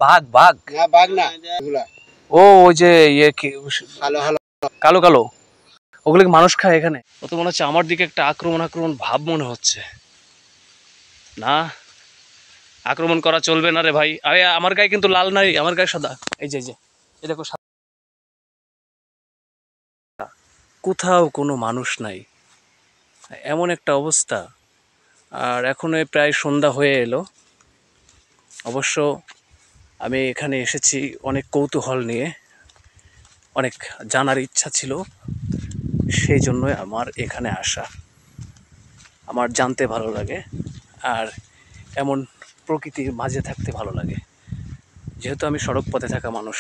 বাঘ বাঘ না বাঘ না এগুলা ও ওই যে ইয়ে কালো কালো কালো কালো ওগুলো কি মানুষ খায় এখানে? ও তো মনে হচ্ছে আমার দিকে একটা আক্রমণ আক্রমণ ভাব মনে হচ্ছে। না, আক্রমণ করা চলবে না রে ভাই। আরে আমার গায়ে কিন্তু লাল নাই, আমার গায়ে সাদা। এই যে এই দেখো সাদা। কোথাও কোনো মানুষ নাই, এমন একটা অবস্থা। আর এখন প্রায় সন্ধ্যা হয়ে এলো। অবশ্য আমি এখানে এসেছি অনেক কৌতূহল নিয়ে, অনেক জানার ইচ্ছা ছিল, সেই জন্যই আমার এখানে আসা। আমার জানতে ভালো লাগে আর এমন প্রকৃতির মাঝে থাকতে ভালো লাগে, যেহেতু আমি সড়ক পথে থাকা মানুষ।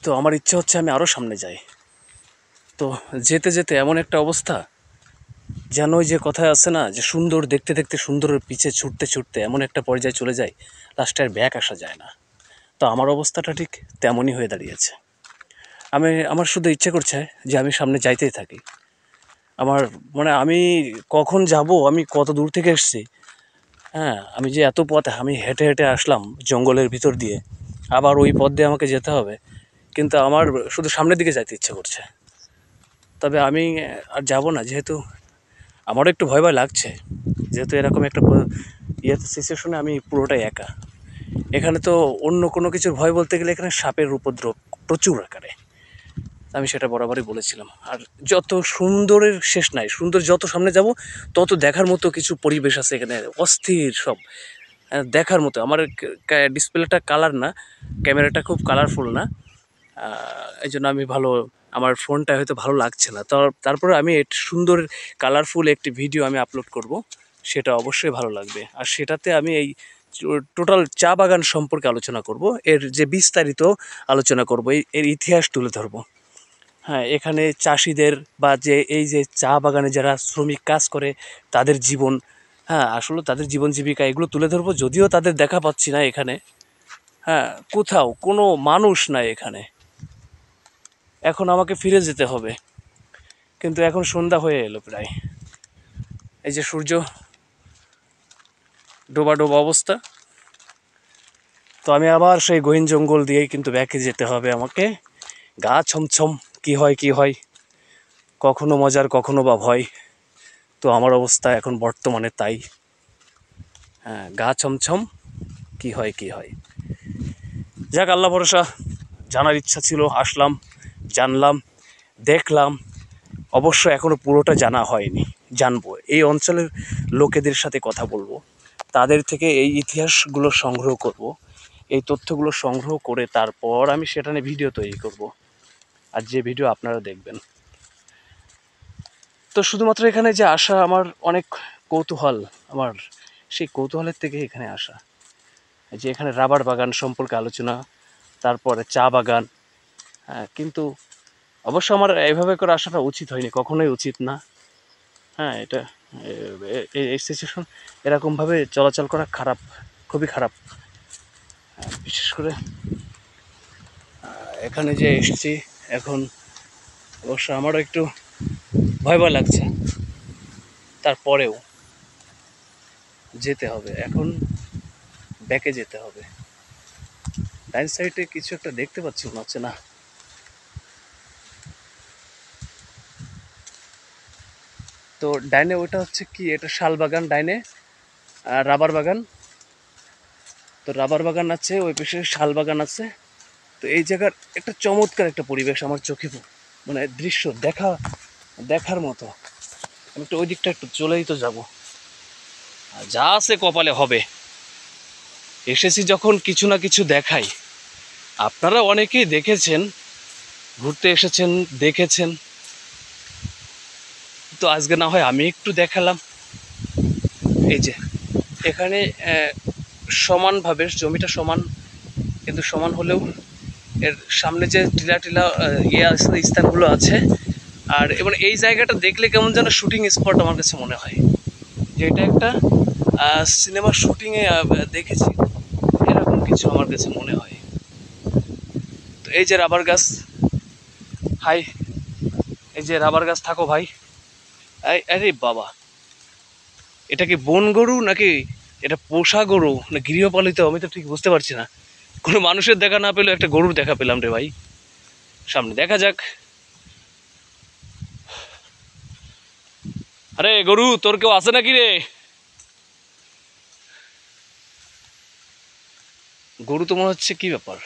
তো আমার ইচ্ছা হচ্ছে আমি আরও সামনে যাই। তো যেতে যেতে এমন একটা অবস্থা, যেন ওই যে কথায় আছে না, যে সুন্দর দেখতে দেখতে সুন্দরের পিছে ছুটতে ছুটতে এমন একটা পর্যায়ে চলে যায় লাস্টে আর ব্যাক আসা যায় না। তো আমার অবস্থাটা ঠিক তেমনই হয়ে দাঁড়িয়েছে। আমার শুধু ইচ্ছে করছে যে আমি সামনে যাইতেই থাকি। আমার মানে আমি কখন যাব, আমি কত দূর থেকে এসেছি। হ্যাঁ, আমি যে এত পথ আমি হেঁটে হেঁটে আসলাম জঙ্গলের ভিতর দিয়ে, আবার ওই পথ দিয়ে আমাকে যেতে হবে, কিন্তু আমার শুধু সামনের দিকে যাইতে ইচ্ছে করছে। তবে আমি আর যাব না, যেহেতু আমারও একটু ভয় ভয় লাগছে, যেহেতু এরকম একটা সিচুয়েশনে আমি পুরোটাই একা। এখানে তো অন্য কোনো কিছুর ভয় বলতে গেলে এখানে সাপের উপদ্রব প্রচুর আকারে, আমি সেটা বরাবরই বলেছিলাম। আর যত সুন্দরের শেষ নাই, সুন্দর যত সামনে যাব তত দেখার মতো কিছু পরিবেশ আছে এখানে, অস্থির সব দেখার মতো। আমার ডিসপ্লেটা কালার না, ক্যামেরাটা খুব কালারফুল না, এই জন্য আমি আমার ফোনটা হয়তো ভালো লাগছে না। তারপরে আমি সুন্দর কালারফুল একটি ভিডিও আমি আপলোড করব, সেটা অবশ্যই ভালো লাগবে। আর সেটাতে আমি এই টোটাল চা বাগান সম্পর্কে আলোচনা করব, এর যে বিস্তারিত আলোচনা করব, এর ইতিহাস তুলে ধরব। হ্যাঁ, এখানে চাষিদের বা যে এই যে চা বাগানে যারা শ্রমিক কাজ করে তাদের জীবন, হ্যাঁ আসলে তাদের জীবন জীবিকা এগুলো তুলে ধরবো। যদিও তাদের দেখা পাচ্ছি না এখানে, হ্যাঁ কোথাও কোনো মানুষ নাই এখানে। এখন আমাকে ফিরে যেতে হবে, কিন্তু এখন সন্ধ্যা হয়ে এলো প্রায়। এই যে সূর্য ডোবা ডোবা অবস্থা। তো আমি আবার সেই গহীন জঙ্গল দিয়েই কিন্তু ব্যাকে যেতে হবে আমাকে। গা ছমছম, কি হয়, কখনো মজার কখনো বা ভয়। তো আমার অবস্থা এখন বর্তমানে তাই। হ্যাঁ, গা ছমছম, কি হয়। যাক, আল্লাহ ভরসা। জানার ইচ্ছা ছিল, আসলাম, জানলাম, দেখলাম। অবশ্য এখনও পুরোটা জানা হয়নি, জানবো। এই অঞ্চলের লোকেদের সাথে কথা বলবো, তাদের থেকে এই ইতিহাসগুলো সংগ্রহ করব, এই তথ্যগুলো সংগ্রহ করে তারপর আমি সেটা নিয়ে ভিডিও তৈরি করব, আর যে ভিডিও আপনারা দেখবেন। তো শুধুমাত্র এখানে যে আসা আমার অনেক কৌতূহল, আমার সেই কৌতূহলের থেকে এখানে আসা। যে এখানে রাবার বাগান সম্পর্কে আলোচনা, তারপরে চা বাগান। হ্যাঁ, কিন্তু অবশ্য আমার এইভাবে করে আসাটা উচিত হয়নি, কখনোই উচিত না। হ্যাঁ, এটা এই সিচুয়েশন এরকমভাবে চলাচল করা খারাপ, খুবই খারাপ। বিশেষ করে এখানে যে এসেছি এখন, অবশ্য আমারও একটু ভয় ভয় লাগছে। তারপরেও যেতে হবে, এখন ব্যাকে যেতে হবে। ডাইন সাইডে কিছু একটা দেখতে পাচ্ছি, মনে হচ্ছে না। তো ডাইনে ওটা হচ্ছে কি, এটা শাল বাগান, ডাইনে রাবার বাগান। তো রাবার বাগান আছে, ওই পাশে শাল বাগান আছে। তো এই জায়গার একটা চমৎকার একটা পরিবেশ আমার চোখে, মানে দৃশ্য দেখার মতো। আমি একটু ওই দিকটা একটু চলেই তো যাব, যা আছে কপালে হবে। এসেছি যখন কিছু না কিছু দেখাই। আপনারা অনেকেই দেখেছেন, ঘুরতে এসেছেন, দেখেছেন। তো আজকে না হয় আমি একটু দেখালাম। এই যে এখানে সমানভাবে জমিটা সমান, কিন্তু সমান হলেও এর সামনে যে টিলা টিলা আছে, স্থানগুলো আছে। আর এবং এই জায়গাটা দেখলে কেমন যেন শুটিং স্পট আমার কাছে মনে হয়, যে এটা একটা সিনেমার শুটিংয়ে দেখেছি, এরকম কিছু আমার কাছে মনে হয়। তো এই যে রাবার গাছ, হাই, এই যে রাবার গাছ, থাকো ভাই। আরে বাবা, এটা কি বন গরু নাকি এটা পোষা গরু না গৃহপালিত আমি তো ঠিক বুঝতে পারছি না। কোনো মানুষের দেখা না পেলেও একটা গরুর দেখা পেলাম রে ভাই। সামনে দেখা যাক। আরে গরু, তোর কেউ আছে নাকি রে? গরু তো মনে হচ্ছে কি ব্যাপার,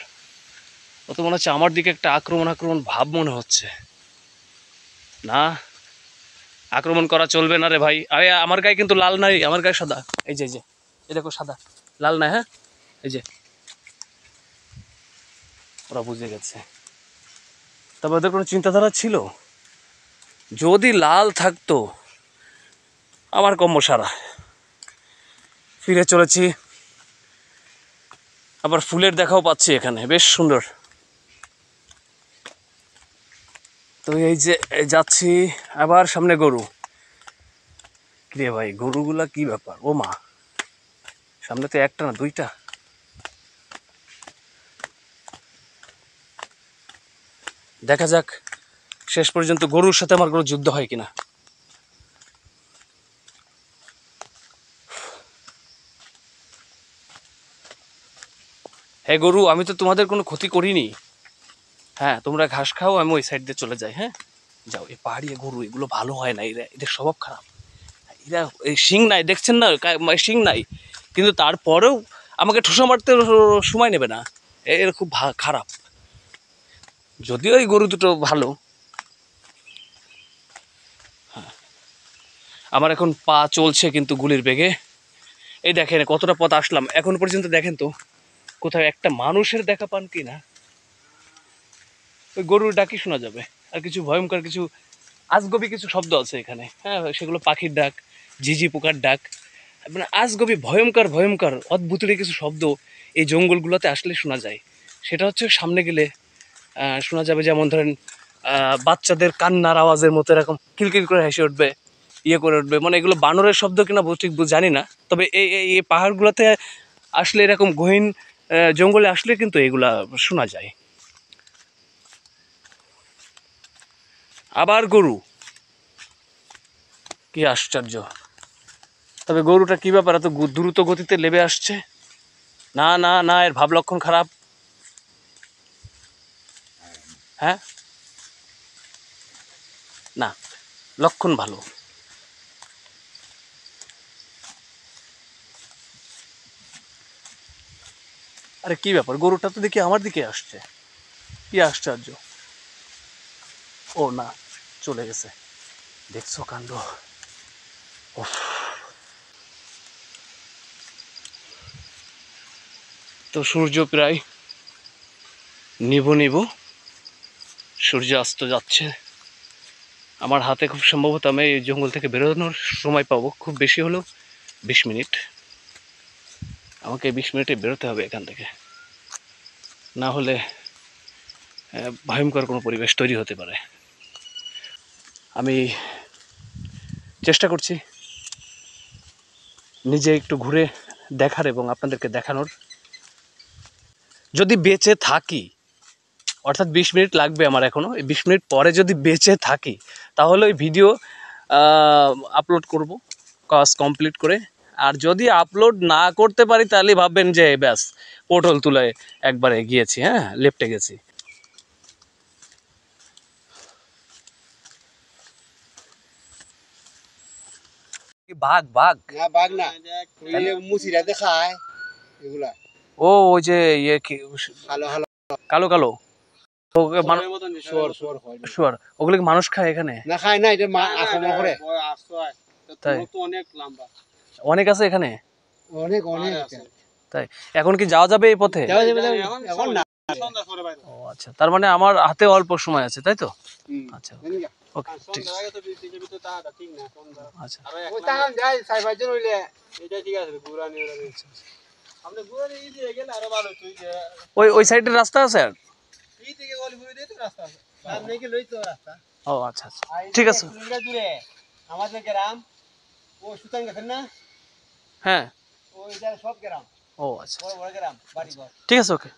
ও তো মনে হচ্ছে আমার দিকে একটা আক্রমণ আক্রমণ ভাব মনে হচ্ছে। না, আক্রমণ করা চলবে না রে ভাই। আরে আমার গায়ে কিন্তু লাল নাই, আমার গায়ে সাদা। এই যে এই যে, এই দেখো সাদা, লাল নাই। হ্যাঁ এই যে, ওরা বুঝে গেছে। তবে ওদের কোনো চিন্তাধারা ছিল? যদি লাল থাকতো আমার কম্ম সারা। ফিরে চলেছি, আবার ফুলের দেখাও পাচ্ছি এখানে, বেশ সুন্দর। তো এই যে যাচ্ছি, আবার সামনে গরু। রে ভাই গরুগুলা কি ব্যাপার, ও মা, সামনে তো একটা না দুইটা। দেখা যাক শেষ পর্যন্ত গরুর সাথে আমার কোনো যুদ্ধ হয় কিনা। হ্যাঁ গরু, আমি তো তোমাদের কোনো ক্ষতি করিনি। হ্যাঁ তোমরা ঘাস খাও, আমি ওই সাইড দিয়ে চলে যাই। হ্যাঁ যাও। এই পাহাড়ি গরু এগুলো ভালো হয় না, এরা, এদের স্বভাব খারাপ। এরা এই শিং নাই দেখছেন না, শিং নাই, কিন্তু তারপরেও আমাকে ঠুসা মারতে সময় নেবে না। এর খুব খারাপ। যদিও এই গরু দুটো ভালো। আমার এখন পা চলছে কিন্তু গুলির বেগে। এই দেখেন কতটা পথ আসলাম এখন পর্যন্ত, দেখেন তো কোথাও একটা মানুষের দেখা পান কি না। ওই গরুর ডাকই শোনা যাবে, আর কিছু ভয়ঙ্কর কিছু আজগবি কিছু শব্দ আছে এখানে। হ্যাঁ সেগুলো পাখির ডাক, ঝিঝি পোকার ডাক, মানে আজগবি ভয়ঙ্কর ভয়ঙ্কর অদ্ভুতের কিছু শব্দ এই জঙ্গলগুলোতে আসলে শোনা যায়। সেটা হচ্ছে সামনে গেলে শোনা যাবে, যেমন ধরেন বাচ্চাদের কান্নার আওয়াজের মতো এরকম কিলকিল করে হেসে উঠবে, ইয়ে করে উঠবে। মানে এগুলো বানরের শব্দ কিনা ঠিক জানি না, তবে এই এই পাহাড়গুলোতে আসলে এরকম গহীন জঙ্গলে আসলে কিন্তু এগুলা শোনা যায়। আবার গরু, কি আশ্চর্য। তবে গরুটা কি ব্যাপার এত দ্রুত গতিতে লেবে আসছে? না না না, এর ভাব লক্ষণ খারাপ। হ্যাঁ না, লক্ষণ ভালো। আরে কি ব্যাপার, গরুটা তো দেখি আমার দিকে আসছে, কি আশ্চর্য। ও না, চলে গেছে। দেখছো কাণ্ড। উফ। তো সূর্য প্রায় নিভু নিভু, সূর্য অস্ত যাচ্ছে। আমার হাতে খুব সম্ভবত আমি এই জঙ্গল থেকে বেরোনোর সময় পাবো, খুব বেশি হলেও 20 মিনিট। আমাকে 20 মিনিটে বেরোতে হবে এখান থেকে, না হলে ভয়ঙ্কর কোনো পরিবেশ তৈরি হতে পারে। আমি চেষ্টা করছি নিজে একটু ঘুরে দেখার এবং আপনাদেরকে দেখানোর। যদি বেঁচে থাকি, অর্থাৎ 20 মিনিট লাগবে আমার এখনও, এই 20 মিনিট পরে যদি বেঁচে থাকি তাহলে ওই ভিডিও আপলোড করব কাজ কমপ্লিট করে। আর যদি আপলোড না করতে পারি তাহলে ভাববেন যে ব্যাস পটল তুলে একবারে গিয়েছি, হ্যাঁ লেপটে গেছি। বাঘ বাঘ না বাঘ না, মুচিরা দেখায় এগুলা। ও ওই যে ইয়ে ভালো ভালো কালো কালো শুয়ার ওগুলো কি মানুষ খায় এখানে? না, খায় না, এটা আক্রমণ করে। তাই অনেক লম্বা, অনেক আছে এখানে। অনেক অনেক। তাই এখন কি যাওয়া যাবে এই পথে? এখন না, ও আচ্ছা, তার মানে আমার হাতে অল্প সময় আছে, তাই তো? আচ্ছা ওকে ঠিক আছে। আচ্ছা ওই ওই সাইডের রাস্তা আছে আর? ও আচ্ছা আচ্ছা ঠিক আছে। আমাদের গ্রাম ও সুতান গেছেন না, হ্যাঁ ওই সব গ্রাম, ও আচ্ছা বড় বড় গ্রাম বাড়ি ঘর। ঠিক আছে ওকে।